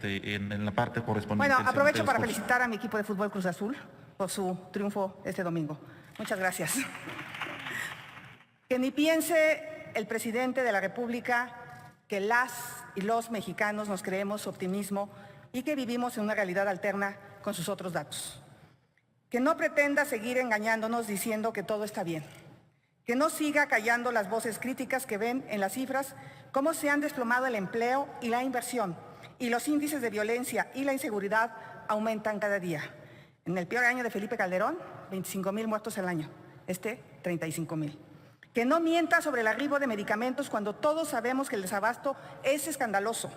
en la parte correspondiente. Bueno, aprovecho para felicitar a mi equipo de fútbol Cruz Azul por su triunfo este domingo. Muchas gracias. Que ni piense el presidente de la República que las y los mexicanos nos creemos su optimismo y que vivimos en una realidad alterna con sus otros datos. Que no pretenda seguir engañándonos diciendo que todo está bien. Que no siga callando las voces críticas que ven en las cifras cómo se han desplomado el empleo y la inversión, y los índices de violencia y la inseguridad aumentan cada día. En el peor año de Felipe Calderón, 25,000 muertos al año. 35,000. Que no mienta sobre el arribo de medicamentos cuando todos sabemos que el desabasto es escandaloso.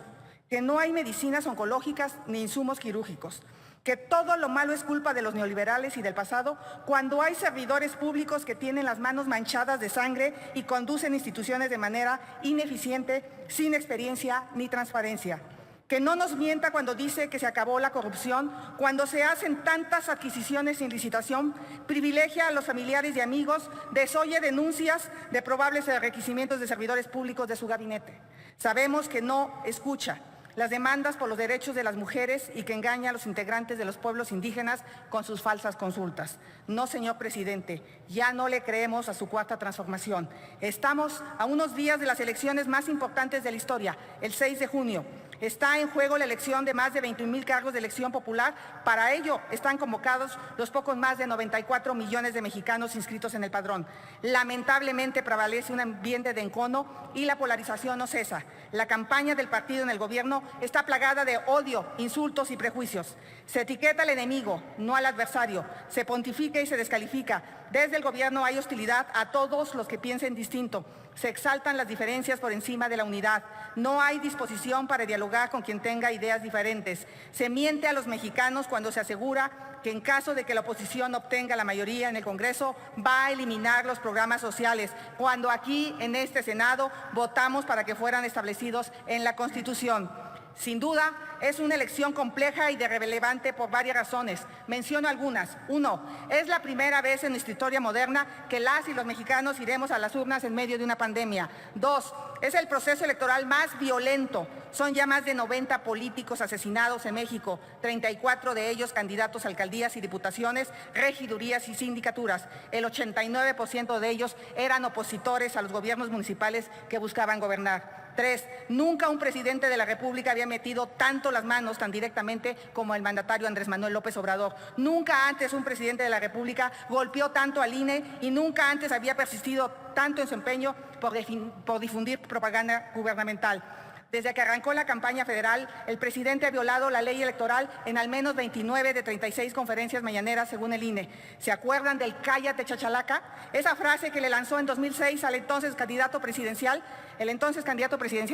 Que no hay medicinas oncológicas ni insumos quirúrgicos. Que todo lo malo es culpa de los neoliberales y del pasado, cuando hay servidores públicos que tienen las manos manchadas de sangre y conducen instituciones de manera ineficiente, sin experiencia ni transparencia. Que no nos mienta cuando dice que se acabó la corrupción, cuando se hacen tantas adquisiciones sin licitación, privilegia a los familiares y amigos, desoye denuncias de probables enriquecimientos de servidores públicos de su gabinete. Sabemos que no escucha las demandas por los derechos de las mujeres y que engaña a los integrantes de los pueblos indígenas con sus falsas consultas. No, señor presidente, ya no le creemos a su cuarta transformación. Estamos a unos días de las elecciones más importantes de la historia, el 6 de junio. Está en juego la elección de más de 21,000 cargos de elección popular. Para ello están convocados los pocos más de 94 millones de mexicanos inscritos en el padrón. Lamentablemente prevalece un ambiente de encono y la polarización no cesa. La campaña del partido en el gobierno está plagada de odio, insultos y prejuicios. Se etiqueta al enemigo, no al adversario. Se pontifica y se descalifica. Desde el gobierno hay hostilidad a todos los que piensen distinto. Se exaltan las diferencias por encima de la unidad. No hay disposición para dialogar con quien tenga ideas diferentes. Se miente a los mexicanos cuando se asegura que en caso de que la oposición obtenga la mayoría en el Congreso, va a eliminar los programas sociales, cuando aquí en este Senado votamos para que fueran establecidos en la Constitución. Sin duda, es una elección compleja y relevante por varias razones. Menciono algunas. 1. Es la primera vez en nuestra historia moderna que las y los mexicanos iremos a las urnas en medio de una pandemia. 2. Es el proceso electoral más violento. Son ya más de 90 políticos asesinados en México, 34 de ellos candidatos a alcaldías y diputaciones, regidurías y sindicaturas. El 89% de ellos eran opositores a los gobiernos municipales que buscaban gobernar. 3. Nunca un presidente de la República había metido tanto las manos tan directamente como el mandatario Andrés Manuel López Obrador. Nunca antes un presidente de la República golpeó tanto al INE y nunca antes había persistido tanto en su empeño por difundir propaganda gubernamental. Desde que arrancó la campaña federal, el presidente ha violado la ley electoral en al menos 29 de 36 conferencias mañaneras, según el INE. ¿Se acuerdan del cállate chachalaca? Esa frase que le lanzó en 2006 al entonces candidato presidencial,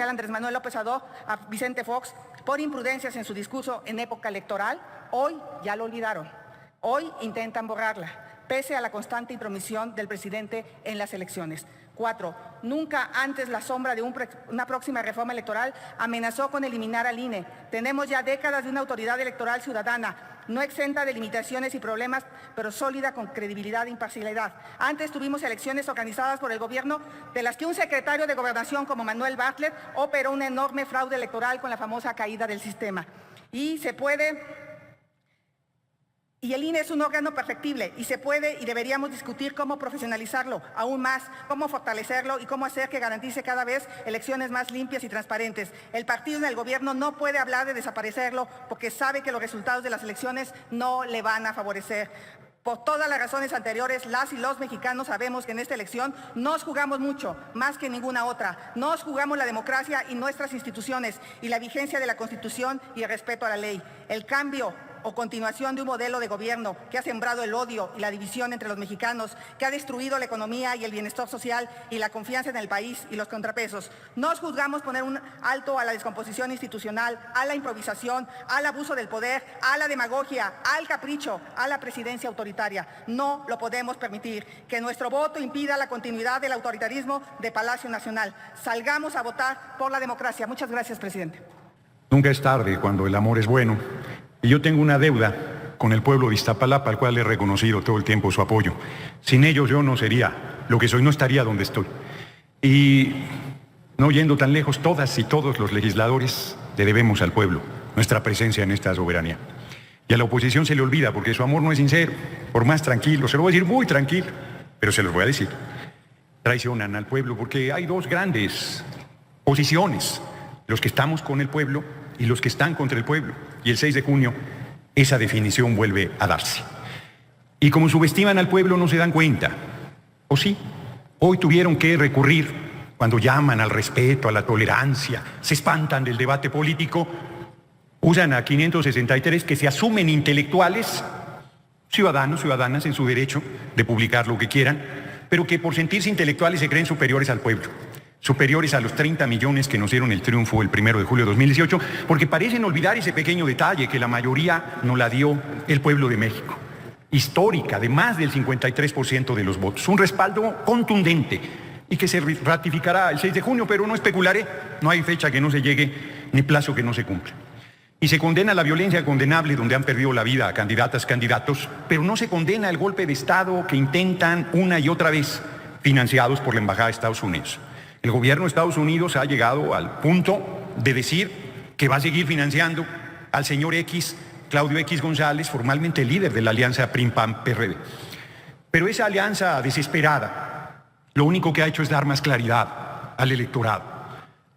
Andrés Manuel López Obrador, a Vicente Fox, por imprudencias en su discurso en época electoral. Hoy ya lo olvidaron. Hoy intentan borrarla, pese a la constante intromisión del presidente en las elecciones. 4. Nunca antes la sombra de una próxima reforma electoral amenazó con eliminar al INE. Tenemos ya décadas de una autoridad electoral ciudadana, no exenta de limitaciones y problemas, pero sólida con credibilidad e imparcialidad. Antes tuvimos elecciones organizadas por el gobierno, de las que un secretario de Gobernación como Manuel Bartlett operó un enorme fraude electoral con la famosa caída del sistema. Y el INE es un órgano perfectible y se puede y deberíamos discutir cómo profesionalizarlo aún más, cómo fortalecerlo y cómo hacer que garantice cada vez elecciones más limpias y transparentes. El partido en el gobierno no puede hablar de desaparecerlo porque sabe que los resultados de las elecciones no le van a favorecer. Por todas las razones anteriores, las y los mexicanos sabemos que en esta elección nos jugamos mucho, más que ninguna otra. Nos jugamos la democracia y nuestras instituciones y la vigencia de la Constitución y el respeto a la ley. El cambio o continuación de un modelo de gobierno que ha sembrado el odio y la división entre los mexicanos, que ha destruido la economía y el bienestar social y la confianza en el país y los contrapesos. Nos juzgamos poner un alto a la descomposición institucional, a la improvisación, al abuso del poder, a la demagogia, al capricho, a la presidencia autoritaria. No lo podemos permitir. Que nuestro voto impida la continuidad del autoritarismo de Palacio Nacional. Salgamos a votar por la democracia. Muchas gracias, presidente. Nunca es tarde cuando el amor es bueno. Y yo tengo una deuda con el pueblo de Iztapalapa, al cual he reconocido todo el tiempo su apoyo. Sin ellos yo no sería lo que soy, no estaría donde estoy. Y no yendo tan lejos, todas y todos los legisladores le debemos al pueblo nuestra presencia en esta soberanía. Y a la oposición se le olvida porque su amor no es sincero, por más tranquilo, se lo voy a decir muy tranquilo, pero se los voy a decir. Traicionan al pueblo porque hay dos grandes posiciones, los que estamos con el pueblo y los que están contra el pueblo. Y el 6 de junio esa definición vuelve a darse. Y como subestiman al pueblo no se dan cuenta, ¿o sí? Hoy tuvieron que recurrir, cuando llaman al respeto, a la tolerancia, se espantan del debate político, usan a 563 que se asumen intelectuales, ciudadanos, ciudadanas en su derecho de publicar lo que quieran, pero que por sentirse intelectuales se creen superiores al pueblo, superiores a los 30 millones que nos dieron el triunfo el 1 de julio de 2018, porque parecen olvidar ese pequeño detalle que la mayoría nos la dio el pueblo de México, histórica, de más del 53% de los votos, un respaldo contundente y que se ratificará el 6 de junio, pero no especularé, no hay fecha que no se llegue ni plazo que no se cumpla. Y se condena la violencia condenable donde han perdido la vida a candidatas, candidatos, pero no se condena el golpe de Estado que intentan una y otra vez, financiados por la Embajada de Estados Unidos. El gobierno de Estados Unidos ha llegado al punto de decir que va a seguir financiando al señor X, Claudio X González, formalmente líder de la alianza PRI-PAN-PRD. Pero esa alianza desesperada, lo único que ha hecho es dar más claridad al electorado.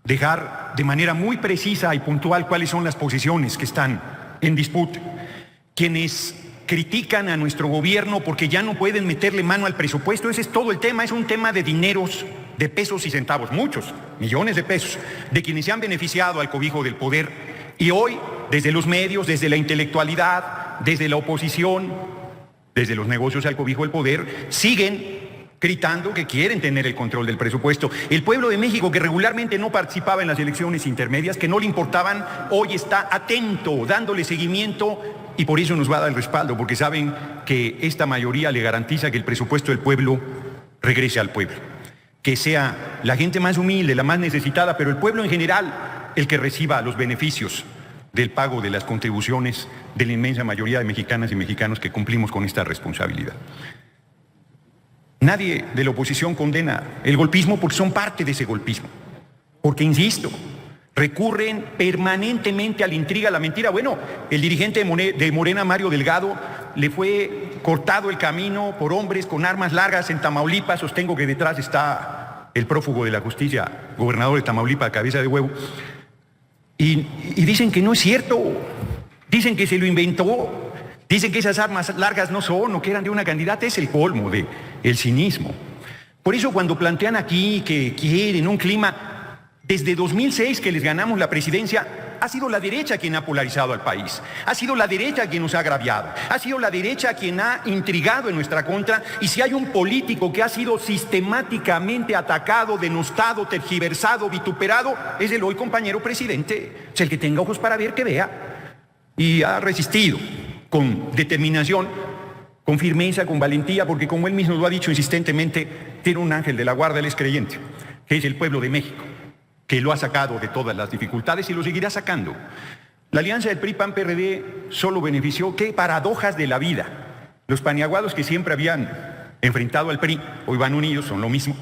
Dejar de manera muy precisa y puntual cuáles son las posiciones que están en disputa. Quienes critican a nuestro gobierno porque ya no pueden meterle mano al presupuesto, ese es todo el tema, es un tema de dineros, de pesos y centavos, muchos, millones de pesos, de quienes se han beneficiado al cobijo del poder. Y hoy, desde los medios, desde la intelectualidad, desde la oposición, desde los negocios al cobijo del poder, siguen gritando que quieren tener el control del presupuesto. El pueblo de México, que regularmente no participaba en las elecciones intermedias, que no le importaban, hoy está atento, dándole seguimiento, y por eso nos va a dar el respaldo, porque saben que esta mayoría le garantiza que el presupuesto del pueblo regrese al pueblo, que sea la gente más humilde, la más necesitada, pero el pueblo en general el que reciba los beneficios del pago de las contribuciones de la inmensa mayoría de mexicanas y mexicanos que cumplimos con esta responsabilidad. Nadie de la oposición condena el golpismo porque son parte de ese golpismo. Porque, insisto, recurren permanentemente a la intriga, a la mentira. Bueno, el dirigente de Morena, Mario Delgado, le fue cortado el camino por hombres con armas largas en Tamaulipas. Sostengo que detrás está el prófugo de la justicia, gobernador de Tamaulipas, cabeza de huevo. Y dicen que no es cierto. Dicen que se lo inventó. Dicen que esas armas largas no son o que eran de una candidata. Es el colmo del cinismo. Por eso cuando plantean aquí que quieren un clima, desde 2006 que les ganamos la presidencia, ha sido la derecha quien ha polarizado al país. Ha sido la derecha quien nos ha agraviado. Ha sido la derecha quien ha intrigado en nuestra contra. Y si hay un político que ha sido sistemáticamente atacado, denostado, tergiversado, vituperado, es el hoy compañero presidente. Es el que tenga ojos para ver, que vea. Y ha resistido con determinación, con firmeza, con valentía, porque como él mismo lo ha dicho insistentemente, tiene un ángel de la guarda, él es creyente, que es el pueblo de México, que lo ha sacado de todas las dificultades y lo seguirá sacando. La alianza del PRI-PAN-PRD solo benefició, qué paradojas de la vida. Los paniaguados que siempre habían enfrentado al PRI, hoy van unidos, son lo mismo,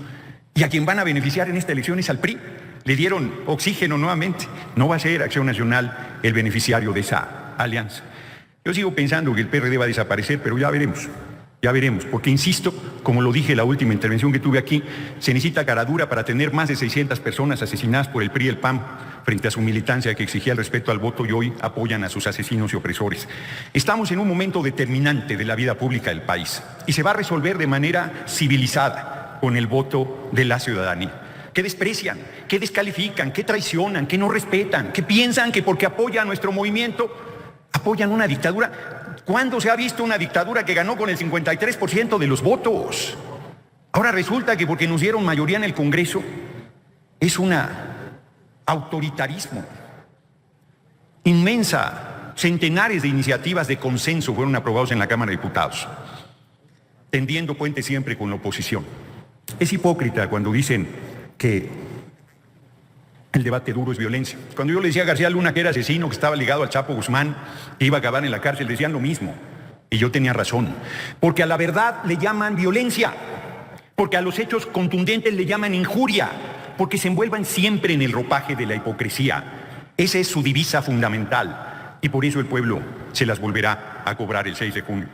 y a quien van a beneficiar en esta elección es al PRI. Le dieron oxígeno nuevamente. No va a ser Acción Nacional el beneficiario de esa alianza. Yo sigo pensando que el PRD va a desaparecer, pero ya veremos, porque insisto, como lo dije en la última intervención que tuve aquí, se necesita cara dura para tener más de 600 personas asesinadas por el PRI y el PAN frente a su militancia que exigía el respeto al voto y hoy apoyan a sus asesinos y opresores. Estamos en un momento determinante de la vida pública del país y se va a resolver de manera civilizada con el voto de la ciudadanía. Que desprecian, que descalifican, que traicionan, que no respetan, que piensan que porque apoyan nuestro movimiento apoyan una dictadura. ¿Cuándo se ha visto una dictadura que ganó con el 53% de los votos? Ahora resulta que porque nos dieron mayoría en el Congreso es un autoritarismo. Inmensa, centenares de iniciativas de consenso fueron aprobados en la Cámara de Diputados, tendiendo puente siempre con la oposición. Es hipócrita cuando dicen que el debate duro es violencia. Cuando yo le decía a García Luna que era asesino, que estaba ligado al Chapo Guzmán, que iba a acabar en la cárcel, decían lo mismo. Y yo tenía razón. Porque a la verdad le llaman violencia. Porque a los hechos contundentes le llaman injuria. Porque se envuelvan siempre en el ropaje de la hipocresía. Esa es su divisa fundamental. y por eso el pueblo se las volverá a cobrar el 6 de junio.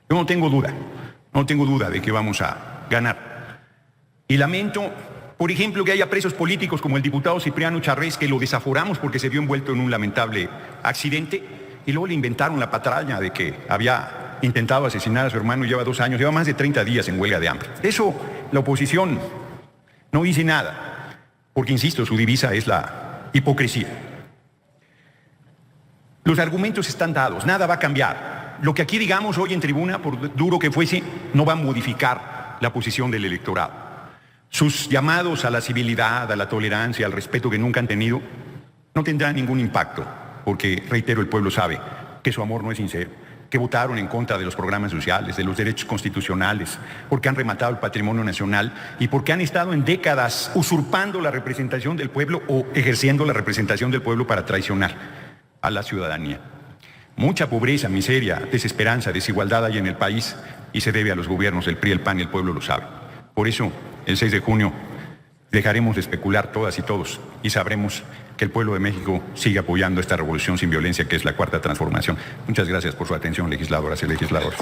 Yo no tengo duda de que vamos a ganar. Y lamento, por ejemplo, que haya presos políticos como el diputado Cipriano Charrés, que lo desaforamos porque se vio envuelto en un lamentable accidente, y luego le inventaron la patraña de que había intentado asesinar a su hermano y lleva 2 años, lleva más de 30 días en huelga de hambre. De eso la oposición no dice nada, porque, insisto, su divisa es la hipocresía. Los argumentos están dados, nada va a cambiar. Lo que aquí digamos hoy en tribuna, por duro que fuese, no va a modificar la posición del electorado. Sus llamados a la civilidad, a la tolerancia, al respeto que nunca han tenido, no tendrán ningún impacto, porque, reitero, el pueblo sabe que su amor no es sincero, que votaron en contra de los programas sociales, de los derechos constitucionales, porque han rematado el patrimonio nacional y porque han estado en décadas usurpando la representación del pueblo o ejerciendo la representación del pueblo para traicionar a la ciudadanía. Mucha pobreza, miseria, desesperanza, desigualdad hay en el país y se debe a los gobiernos del PRI, el PAN y el pueblo lo sabe. Por eso, el 6 de junio dejaremos de especular todas y todos y sabremos que el pueblo de México sigue apoyando esta revolución sin violencia que es la Cuarta Transformación. Muchas gracias por su atención, legisladoras y legisladores.